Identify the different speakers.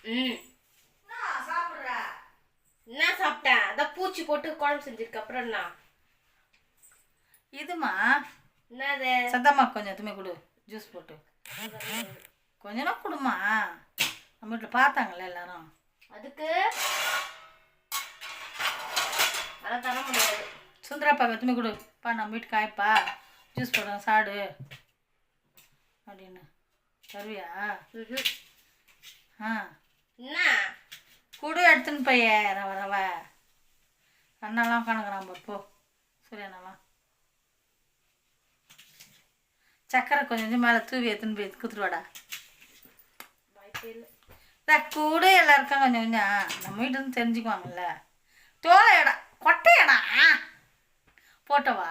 Speaker 1: ம்
Speaker 2: சாப்பிட்ற
Speaker 1: என்ன சாப்பிட்டேன்? அதான் பூச்சி போட்டு குழம்பு செஞ்சிருக்கு. அப்புறம் என்ன
Speaker 2: இதுமா?
Speaker 1: என்னது?
Speaker 2: சத்தம்மா கொஞ்சம் எதுவுமே கொடு, ஜூஸ் போட்டு கொஞ்ச நாள் கொடுமா. நம்ம வீட்டில் பார்த்தாங்கல்ல எல்லாரும்.
Speaker 1: அதுக்கு அதெல்லாம் தர முடியாது.
Speaker 2: சுந்தராப்பா எதுவுமே கொடுப்பா, நம்ம வீட்டு காய்ப்பா, ஜூஸ் போடுற சாடு அப்படின்னு தருவியா? ஆ
Speaker 1: என்ன
Speaker 2: குடு எடுத்துன்னு போய் ரவ ரவ அண்ணாலாம் கணக்குறான் போ சூரியண்ணெல்லாம். சக்கரை கொஞ்சம் கொஞ்சம் மேலே தூவி எடுத்துன்னு போய் குத்துருவாடா. கூட எல்லாருக்கும் கொஞ்சம் கொஞ்சம் நம்ம வீட்டு வந்து தெரிஞ்சுக்குவாங்கல்ல. தோலை இடம் கொட்டையடா போட்டவா?